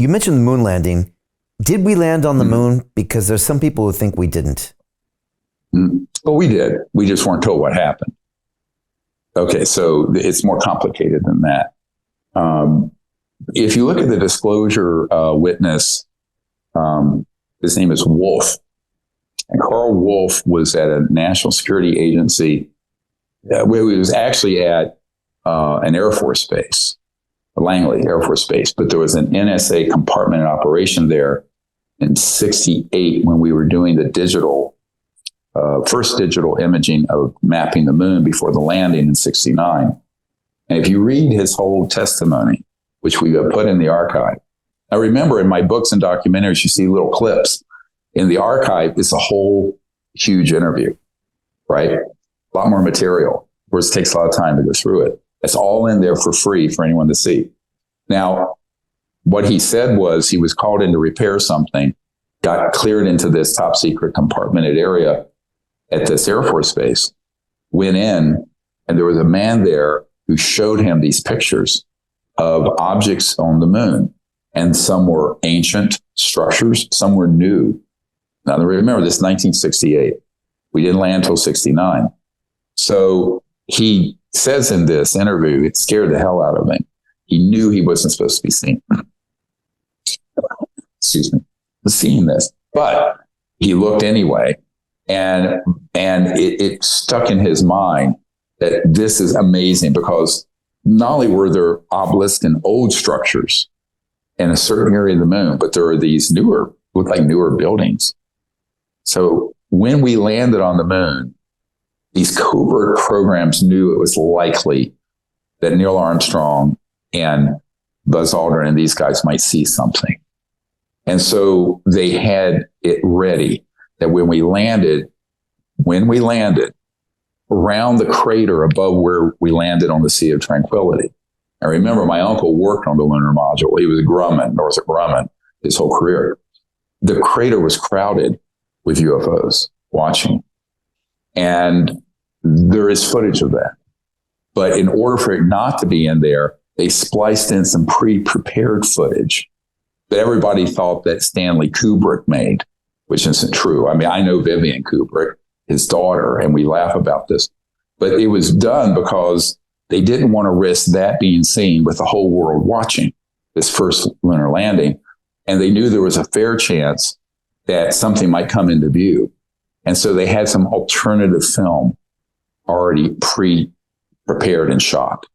you mentioned the moon landing. Did we land on the moon? Because there's some people who think we didn't. Well, we did. We just weren't told what happened. Okay, so it's more complicated than that. If you look at the disclosure witness, his name is Wolf. And Carl Wolf was at a national security agency where he was actually at an Air Force base, Langley Air Force Base. But there was an NSA compartment in operation there in 1968 when we were doing the first digital imaging of mapping the moon before the landing in 1969. And if you read his whole testimony, which we have put in the archive, now remember in my books and documentaries, you see little clips. In the archive, it's a whole huge interview, right? A lot more material. Of course, it takes a lot of time to go through it. It's all in there for free for anyone to see. Now, what he said was he was called in to repair something, got cleared into this top secret compartmented area at this Air Force base, went in, and there was a man there who showed him these pictures of objects on the moon. And some were ancient structures, some were new. Now, remember, this is 1968. We didn't land until 1969. So he says in this interview, it scared the hell out of him. He knew he wasn't supposed to be seen. Excuse me. Seeing this. But he looked anyway. And it stuck in his mind that this is amazing because not only were there obelisks and old structures in a certain area of the moon, but there are these newer buildings. So when we landed on the moon, these covert programs knew it was likely that Neil Armstrong and Buzz Aldrin and these guys might see something. And so they had it ready that when we landed, around the crater above where we landed on the Sea of Tranquility. And remember, my uncle worked on the lunar module. He was a Grumman, Northrop Grumman, his whole career. The crater was crowded with UFOs watching. And there is footage of that. But in order for it not to be in there, they spliced in some pre-prepared footage that everybody thought that Stanley Kubrick made, which isn't true. I mean, I know Vivian Kubrick, his daughter, and we laugh about this. But it was done because they didn't want to risk that being seen with the whole world watching this first lunar landing. And they knew there was a fair chance that something might come into view. And so they had some alternative film already pre-prepared and shot,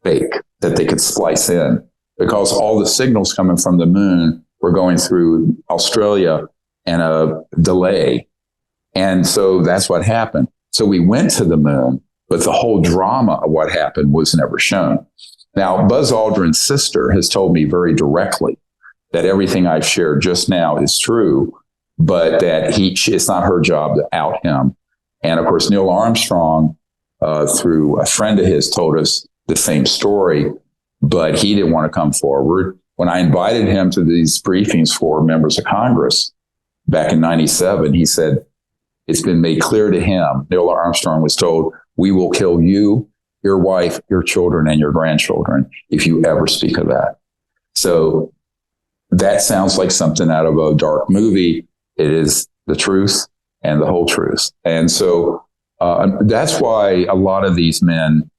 fake, that they could splice in because all the signals coming from the moon were going through Australia and a delay. And so that's what happened. So we went to the moon, but the whole drama of what happened was never shown. Now, Buzz Aldrin's sister has told me very directly that everything I've shared just now is true, but that it's not her job to out him. And of course, Neil Armstrong, through a friend of his, told us the same story, but he didn't want to come forward. When I invited him to these briefings for members of Congress back in 1997, he said, it's been made clear to him, Neil Armstrong was told, we will kill you, your wife, your children, and your grandchildren if you ever speak of that. So that sounds like something out of a dark movie. It is the truth and the whole truth. And so that's why a lot of these men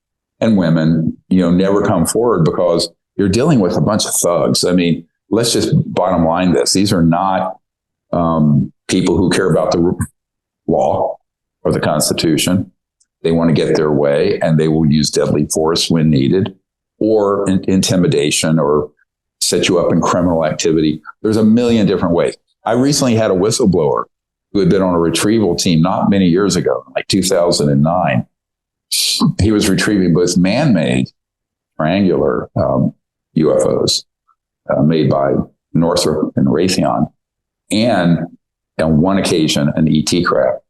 and women, never come forward because you're dealing with a bunch of thugs. I mean, let's just bottom line this. These are not people who care about the law or the Constitution. They want to get their way and they will use deadly force when needed or intimidation or set you up in criminal activity. There's a million different ways. I recently had a whistleblower who had been on a retrieval team not many years ago, like 2009. He was retrieving both man-made triangular UFOs made by Northrop and Raytheon, and on one occasion, an ET craft.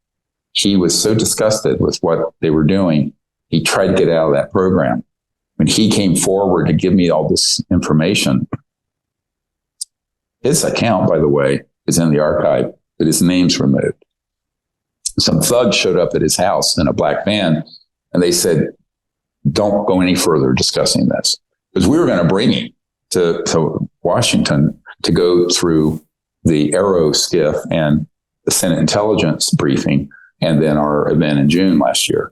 He was so disgusted with what they were doing, he tried to get out of that program. When he came forward to give me all this information, his account, by the way, is in the archive, but his name's removed. Some thugs showed up at his house in a black van, and they said, don't go any further discussing this. Because we were going to bring him to Washington to go through the Aero skiff and the Senate intelligence briefing, and then our event in June last year.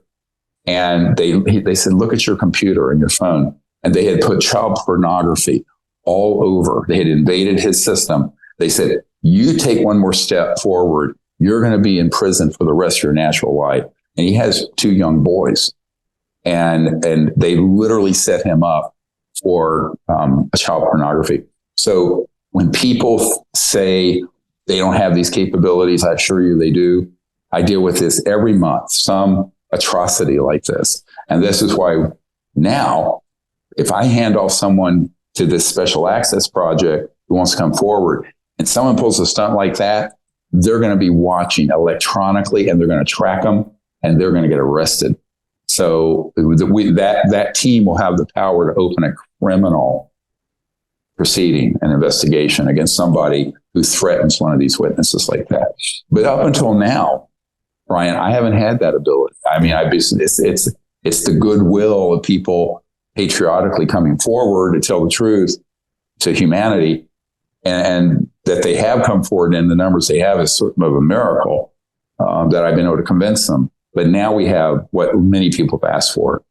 And they said, look at your computer and your phone. And they had put child pornography all over. They had invaded his system. They said, you take one more step forward, you're going to be in prison for the rest of your natural life. And he has 2 young boys. And they literally set him up for a child pornography. So when people say they don't have these capabilities, I assure you they do. I deal with this every month, some atrocity like this. And this is why now, if I hand off someone to this special access project who wants to come forward and someone pulls a stunt like that, they're going to be watching electronically and they're going to track them and they're going to get arrested. So that team will have the power to open a criminal proceeding and investigation against somebody who threatens one of these witnesses like that. But up until now, Brian, I haven't had that ability. I mean, it's the goodwill of people patriotically coming forward to tell the truth to humanity, and that they have come forward in the numbers they have is sort of a miracle that I've been able to convince them. But now we have what many people have asked for.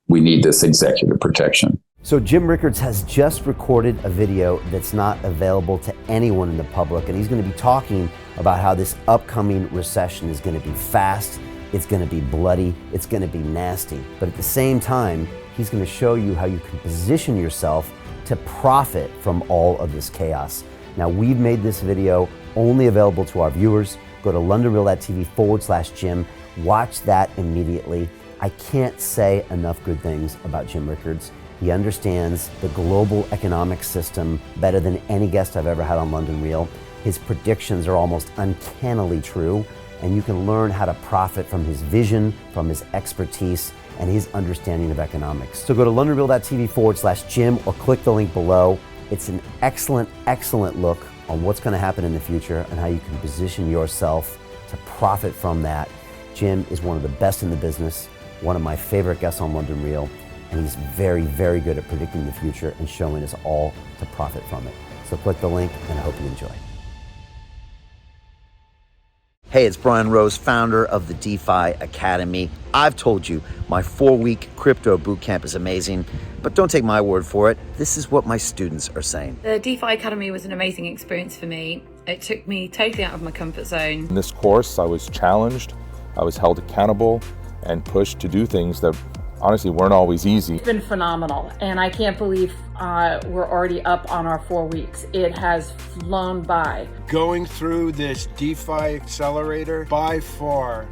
We need this executive protection. So Jim Rickards has just recorded a video that's not available to anyone in the public, and he's going to be talking about how this upcoming recession is going to be fast, it's going to be bloody, it's going to be nasty. But at the same time, he's going to show you how you can position yourself to profit from all of this chaos. Now, we've made this video only available to our viewers. Go to londonreal.tv/Jim. Watch that immediately. I can't say enough good things about Jim Rickards. He understands the global economic system better than any guest I've ever had on London Real. His predictions are almost uncannily true, and you can learn how to profit from his vision, from his expertise, and his understanding of economics. So go to londonreal.tv/Jim or click the link below. It's an excellent, excellent look on what's going to happen in the future and how you can position yourself to profit from that. Jim is one of the best in the business, one of my favorite guests on London Real, and he's very, very good at predicting the future and showing us all to profit from it. So click the link, and I hope you enjoy. Hey, it's Brian Rose, founder of the DeFi Academy. I've told you my 4-week crypto bootcamp is amazing, but don't take my word for it. This is what my students are saying. The DeFi Academy was an amazing experience for me. It took me totally out of my comfort zone. In this course, I was challenged, I was held accountable, and pushed to do things that honestly weren't always easy. It's been phenomenal, and I can't believe we're already up on our 4 weeks. It has flown by. Going through this DeFi accelerator by far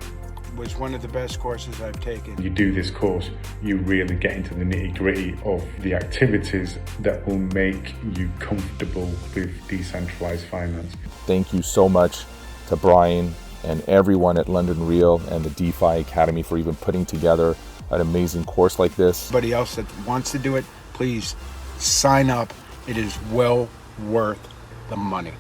was one of the best courses I've taken. You do this course, you really get into the nitty-gritty of the activities that will make you comfortable with decentralized finance. Thank you so much to Brian and everyone at London Real and the DeFi Academy for even putting together an amazing course like this. Anybody else that wants to do it, please sign up. It is well worth the money.